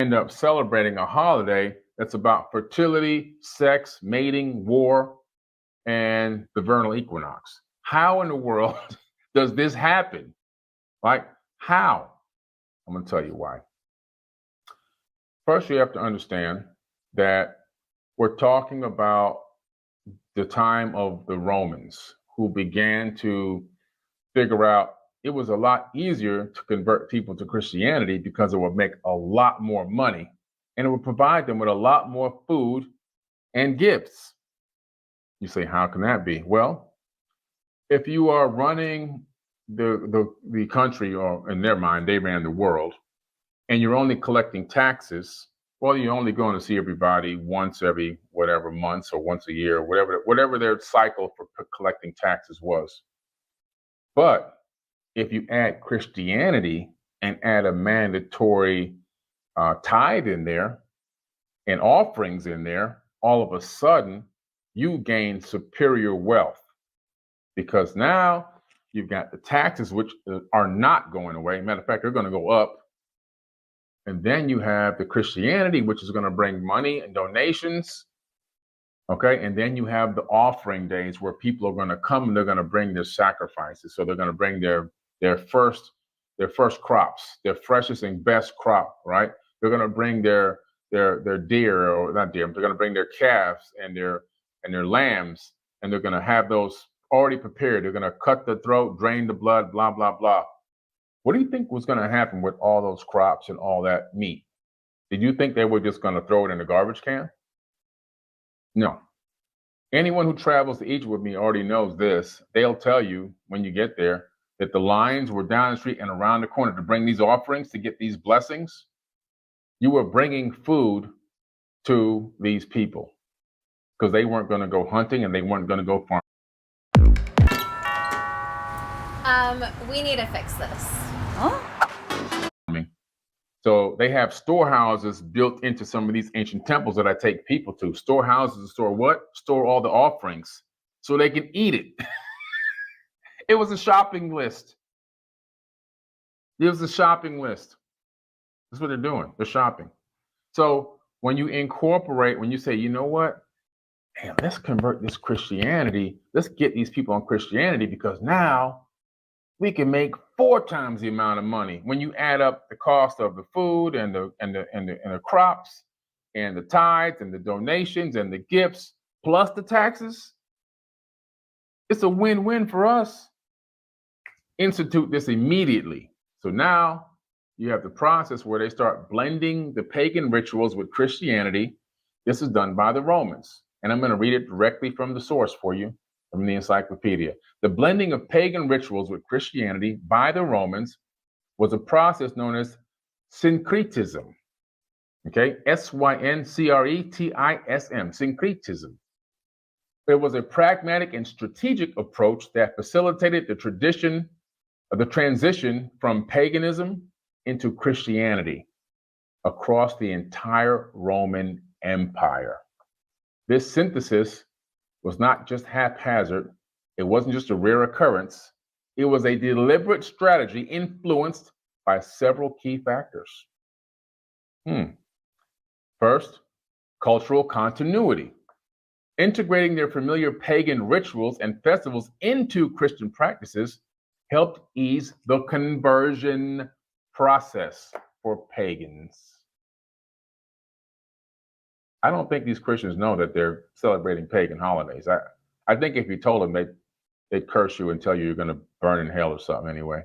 end up celebrating a holiday that's about fertility, sex, mating, war, and the vernal equinox. How in the world does this happen? Like, how? I'm going to tell you why. First, you have to understand that we're talking about the time of the Romans, who began to figure out it was a lot easier to convert people to Christianity because it would make a lot more money and it would provide them with a lot more food and gifts. You say, how can that be? Well, if you are running the country, or in their mind, they ran the world, and you're only collecting taxes, well, you're only going to see everybody once every whatever months or once a year, or whatever their cycle for collecting taxes was. But if you add Christianity and add a mandatory tithe in there and offerings in there, all of a sudden you gain superior wealth, because now you've got the taxes, which are not going away. Matter of fact, they're going to go up. And then you have the Christianity, which is going to bring money and donations. Okay. And then you have the offering days where people are going to come and they're going to bring their sacrifices. So they're going to bring their first crops, their freshest and best crop, right? They're going to bring their deer, or not deer, they're going to bring their calves and their lambs, and they're going to have those already prepared. They're going to cut the throat, drain the blood, blah, blah, blah. What do you think was going to happen with all those crops and all that meat? Did you think they were just going to throw it in the garbage can? No. Anyone who travels to Egypt with me already knows this. They'll tell you when you get there that the lines were down the street and around the corner to bring these offerings, to get these blessings. You were bringing food to these people because they weren't going to go hunting and they weren't going to go farming. We need to fix this. Huh? So they have storehouses built into some of these ancient temples that I take people to. Storehouses store what? Store all the offerings so they can eat it. It was a shopping list. It was a shopping list. That's what they're doing. They're shopping. So when you incorporate, when you say, you know what? Hey, let's convert this Christianity. Let's get these people on Christianity, because now we can make 4 times the amount of money when you add up the cost of the food and the crops and the tithes and the donations and the gifts plus the taxes. It's a win-win for us. Institute this immediately. So now you have the process where they start blending the pagan rituals with Christianity. This is done by the Romans, and I'm going to read it directly from the source for you, from the encyclopedia. The blending of pagan rituals with Christianity by the Romans was a process known as syncretism. Okay, syncretism, syncretism. It was a pragmatic and strategic approach that facilitated the transition from paganism into Christianity across the entire Roman Empire. This synthesis was not just haphazard. It wasn't just a rare occurrence. It was a deliberate strategy influenced by several key factors. First, cultural continuity. Integrating their familiar pagan rituals and festivals into Christian practices helped ease the conversion process for pagans. I don't think these Christians know that they're celebrating pagan holidays. I think if you told them, they'd curse you and tell you you're going to burn in hell or something anyway.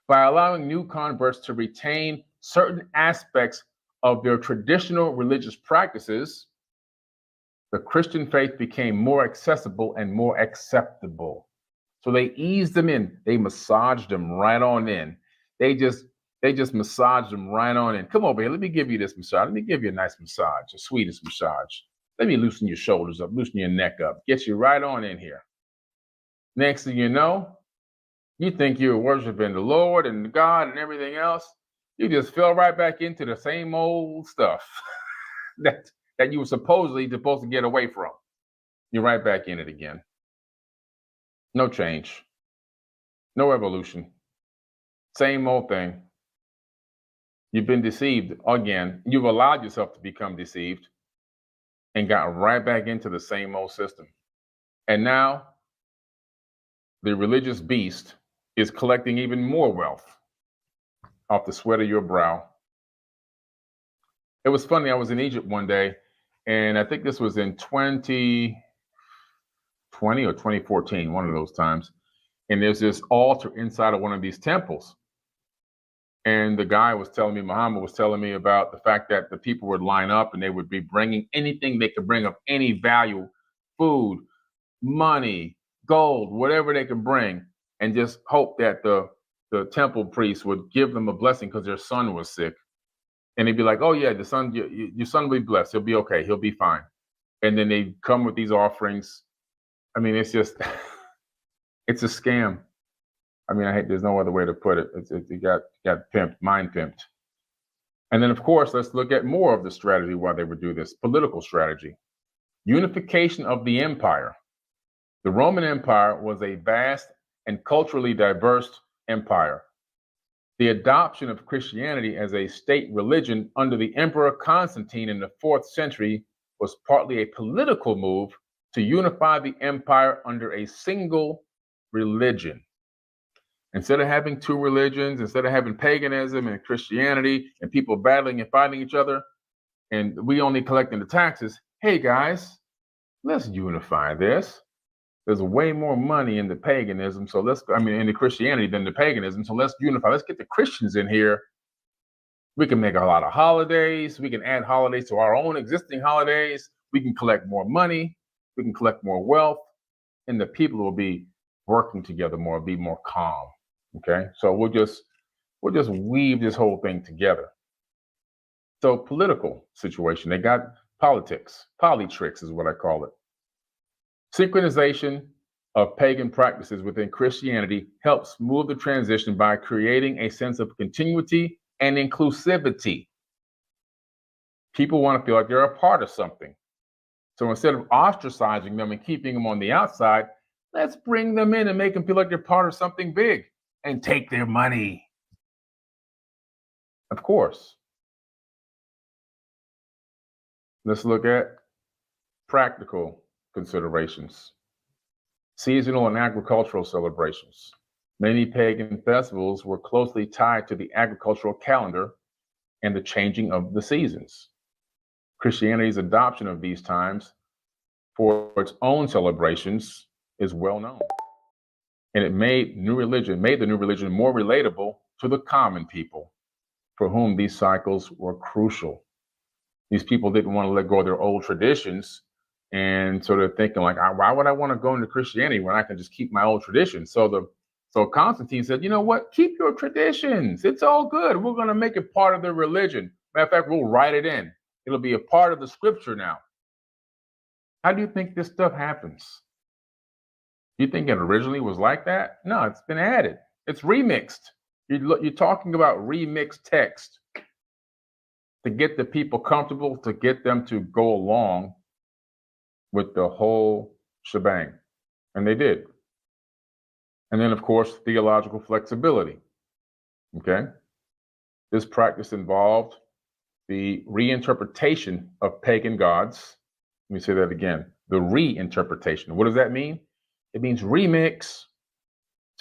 By allowing new converts to retain certain aspects of their traditional religious practices, the Christian faith became more accessible and more acceptable. So they eased them in. They massaged them right on in. They just massaged them right on in. Come over here. Let me give you this massage. Let me give you a nice massage, the sweetest massage. Let me loosen your shoulders up, loosen your neck up, get you right on in here. Next thing you know, you think you're worshiping the Lord and God and everything else. You just fell right back into the same old stuff that you were supposed to get away from. You're right back in it again. No change. No evolution. Same old thing. You've been deceived again. You've allowed yourself to become deceived and got right back into the same old system. And now the religious beast is collecting even more wealth off the sweat of your brow. It was funny. I was in Egypt one day, and I think this was in 2020 or 2014, one of those times. And there's this altar inside of one of these temples. And the guy was telling me, Muhammad was telling me about the fact that the people would line up and they would be bringing anything they could bring of any value, food, money, gold, whatever they could bring, and just hope that the temple priest would give them a blessing because their son was sick. And he'd be like, oh yeah, the son, your son will be blessed. He'll be okay. He'll be fine. And then they come with these offerings. I mean, it's just, it's a scam. I mean, there's no other way to put it. It got pimped, mind pimped. And then, of course, let's look at more of the strategy why they would do this. Political strategy. Unification of the empire. The Roman Empire was a vast and culturally diverse empire. The adoption of Christianity as a state religion under the Emperor Constantine in the 4th century was partly a political move to unify the empire under a single religion. Instead of having two religions, instead of having paganism and Christianity and people battling and fighting each other, and we only collecting the taxes, hey guys, let's unify this. There's way more money in the paganism, in the Christianity than the paganism, so let's unify. Let's get the Christians in here. We can make a lot of holidays. We can add holidays to our own existing holidays. We can collect more money. We can collect more wealth, and the people will be working together more, be more calm. Okay, so we'll just weave this whole thing together. So political situation, they got politics, politricks is what I call it. Synchronization of pagan practices within Christianity helps move the transition by creating a sense of continuity and inclusivity. People want to feel like they're a part of something. So instead of ostracizing them and keeping them on the outside, let's bring them in and make them feel like they're part of something big and take their money. Of course. Let's look at practical considerations. Seasonal and agricultural celebrations. Many pagan festivals were closely tied to the agricultural calendar and the changing of the seasons. Christianity's adoption of these times for its own celebrations is well known. And it made the new religion more relatable to the common people for whom these cycles were crucial. These people didn't want to let go of their old traditions, and so they're thinking like, why would I want to go into Christianity when I can just keep my old traditions? So Constantine said, you know what? Keep your traditions. It's all good. We're going to make it part of the religion. Matter of fact, we'll write it in. It'll be a part of the scripture now. How do you think this stuff happens? You think it originally was like that? No, it's been added. It's remixed. You're talking about remixed text to get the people comfortable, to get them to go along with the whole shebang. And they did. And then, of course, theological flexibility. Okay? This practice involved the reinterpretation of pagan gods. Let me say that again. The reinterpretation. What does that mean? It means remix.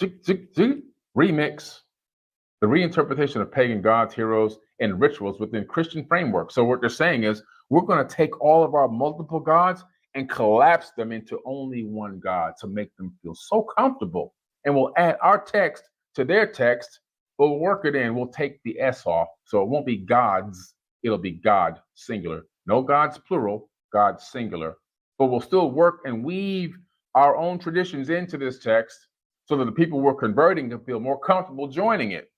Remix. The reinterpretation of pagan gods, heroes, and rituals within Christian framework. So what they're saying is, we're going to take all of our multiple gods and collapse them into only one God to make them feel so comfortable. And we'll add our text to their text. We'll work it in. We'll take the S off. So it won't be gods. It'll be God, singular. No gods, plural, God, singular. But we'll still work and weave our own traditions into this text so that the people we're converting can feel more comfortable joining it.